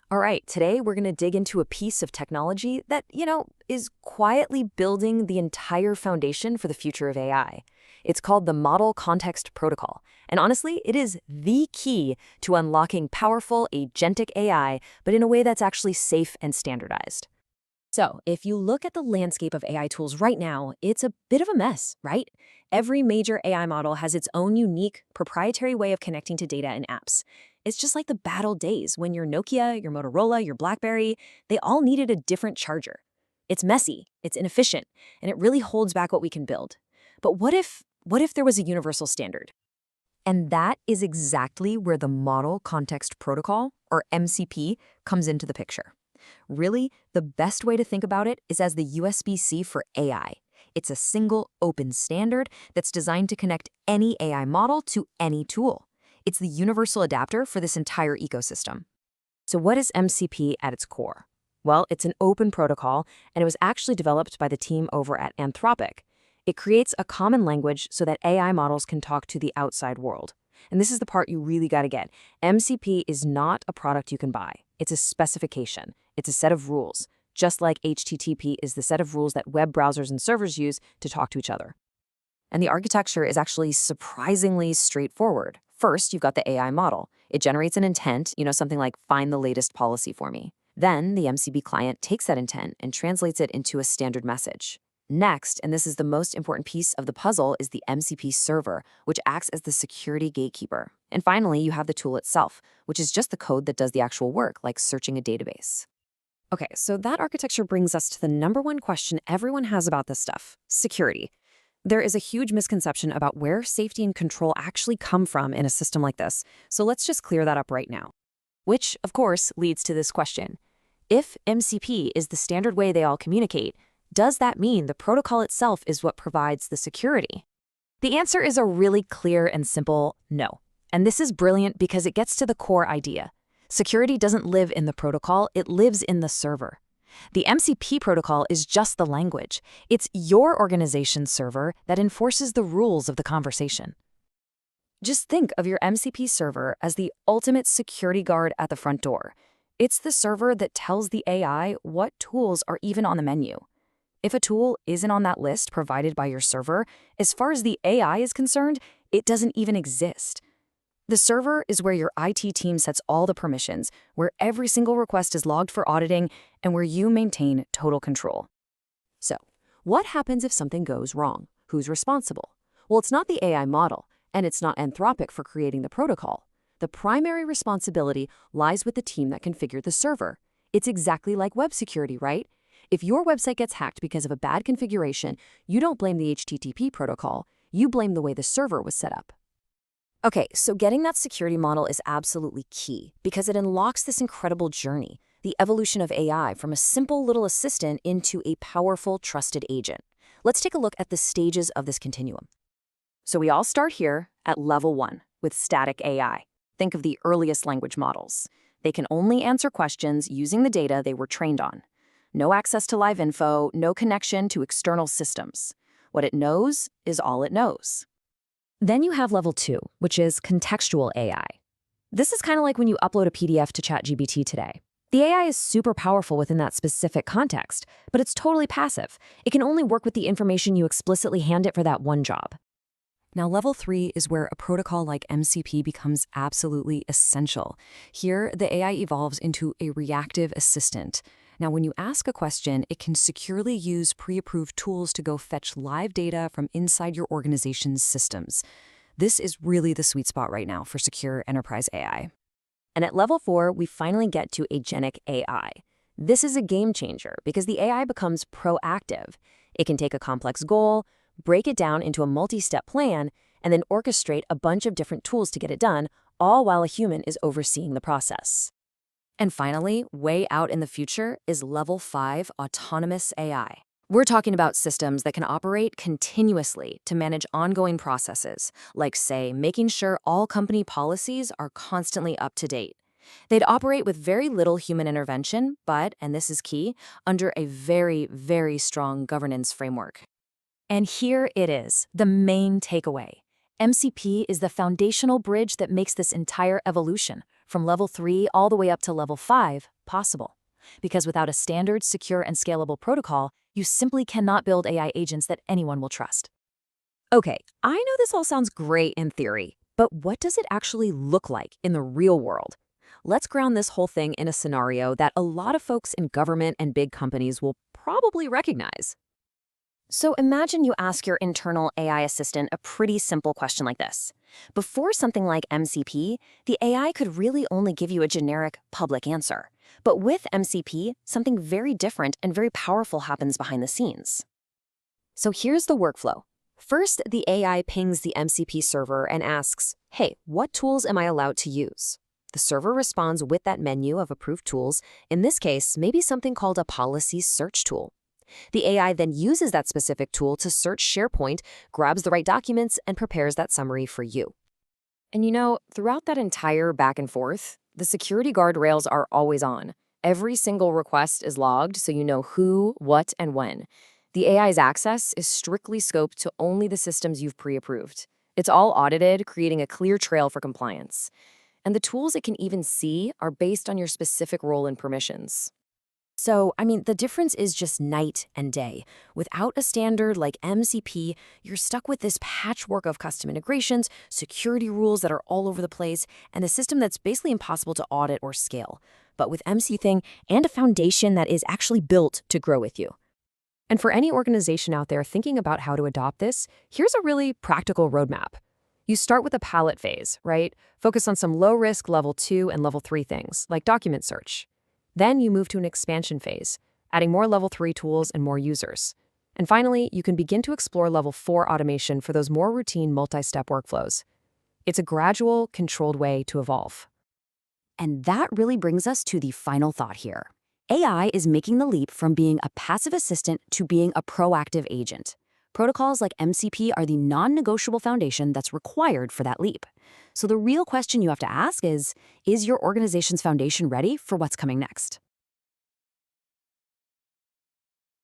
All right, today we're going to dig into a piece of technology that, is quietly building the entire foundation for the future of AI. It's called the Model Context Protocol. And honestly, it is the key to unlocking powerful agentic AI, but in a way that's actually safe and standardized. So, if you look at the landscape of AI tools right now, it's a bit of a mess, right? Every major AI model has its own unique, proprietary way of connecting to data and apps. It's just like the bad old days when your Nokia, your Motorola, your BlackBerry, they all needed a different charger. It's messy, it's inefficient, and it really holds back what we can build. But what if there was a universal standard? And that is exactly where the Model Context Protocol, or MCP, comes into the picture. Really, the best way to think about it is as the USB-C for AI. It's a single, open standard that's designed to connect any AI model to any tool. It's the universal adapter for this entire ecosystem. So what is MCP at its core? Well, it's an open protocol, and it was actually developed by the team over at Anthropic. It creates a common language so that AI models can talk to the outside world. And this is the part you really got to get. MCP is not a product you can buy. It's a specification. It's a set of rules, just like HTTP is the set of rules that web browsers and servers use to talk to each other. And the architecture is actually surprisingly straightforward. First, you've got the AI model. It generates an intent, something like find the latest policy for me. Then the MCP client takes that intent and translates it into a standard message. Next, and this is the most important piece of the puzzle, is the MCP server, which acts as the security gatekeeper. And finally, you have the tool itself, which is just the code that does the actual work, like searching a database. Okay, so that architecture brings us to the number one question everyone has about this stuff: security. There is a huge misconception about where safety and control actually come from in a system like this, so let's just clear that up right now. Which, of course, leads to this question. If MCP is the standard way they all communicate, does that mean the protocol itself is what provides the security? The answer is a really clear and simple no. And this is brilliant because it gets to the core idea. Security doesn't live in the protocol, it lives in the server. The MCP protocol is just the language. It's your organization's server that enforces the rules of the conversation. Just think of your MCP server as the ultimate security guard at the front door. It's the server that tells the AI what tools are even on the menu. If a tool isn't on that list provided by your server, as far as the AI is concerned, it doesn't even exist. The server is where your IT team sets all the permissions, where every single request is logged for auditing, and where you maintain total control. So, what happens if something goes wrong? Who's responsible? Well, it's not the AI model, and it's not Anthropic for creating the protocol. The primary responsibility lies with the team that configured the server. It's exactly like web security, right? If your website gets hacked because of a bad configuration, you don't blame the HTTP protocol, you blame the way the server was set up. Okay, so getting that security model is absolutely key because it unlocks this incredible journey, the evolution of AI from a simple little assistant into a powerful, trusted agent. Let's take a look at the stages of this continuum. So we all start here at level 1 with static AI. Think of the earliest language models. They can only answer questions using the data they were trained on. No access to live info, no connection to external systems. What it knows is all it knows. Then you have level 2, which is contextual AI. This is kind of like when you upload a PDF to ChatGPT today. The AI is super powerful within that specific context, but it's totally passive. It can only work with the information you explicitly hand it for that one job. Now, level 3 is where a protocol like MCP becomes absolutely essential. Here, the AI evolves into a reactive assistant. Now, when you ask a question, it can securely use pre-approved tools to go fetch live data from inside your organization's systems. This is really the sweet spot right now for secure enterprise AI. And at level 4, we finally get to agentic AI. This is a game changer because the AI becomes proactive. It can take a complex goal, break it down into a multi-step plan, and then orchestrate a bunch of different tools to get it done, all while a human is overseeing the process. And finally, way out in the future is level 5 autonomous AI. We're talking about systems that can operate continuously to manage ongoing processes, like, say, making sure all company policies are constantly up to date. They'd operate with very little human intervention, but, and this is key, under a very, very strong governance framework. And here it is, the main takeaway. MCP is the foundational bridge that makes this entire evolution, from level 3 all the way up to level 5, possible. Because without a standard, secure, and scalable protocol, you simply cannot build AI agents that anyone will trust. Okay, I know this all sounds great in theory, but what does it actually look like in the real world? Let's ground this whole thing in a scenario that a lot of folks in government and big companies will probably recognize. So imagine you ask your internal AI assistant a pretty simple question like this. Before something like MCP, the AI could really only give you a generic public answer. But with MCP, something very different and very powerful happens behind the scenes. So here's the workflow. First, the AI pings the MCP server and asks, hey, what tools am I allowed to use? The server responds with that menu of approved tools, in this case, maybe something called a policy search tool. The AI then uses that specific tool to search SharePoint, grabs the right documents, and prepares that summary for you. And throughout that entire back and forth, the security guardrails are always on. Every single request is logged so you know who, what, and when. The AI's access is strictly scoped to only the systems you've pre-approved. It's all audited, creating a clear trail for compliance. And the tools it can even see are based on your specific role and permissions. So, the difference is just night and day. Without a standard like MCP, you're stuck with this patchwork of custom integrations, security rules that are all over the place, and a system that's basically impossible to audit or scale. But with MC and a foundation that is actually built to grow with you. And for any organization out there thinking about how to adopt this, here's a really practical roadmap. You start with a pilot phase, right? Focus on some low-risk level 2 and level 3 things, like document search. Then you move to an expansion phase, adding more level 3 tools and more users. And finally, you can begin to explore level 4 automation for those more routine multi-step workflows. It's a gradual, controlled way to evolve. And that really brings us to the final thought here. AI is making the leap from being a passive assistant to being a proactive agent. Protocols like MCP are the non-negotiable foundation that's required for that leap. So the real question you have to ask is your organization's foundation ready for what's coming next?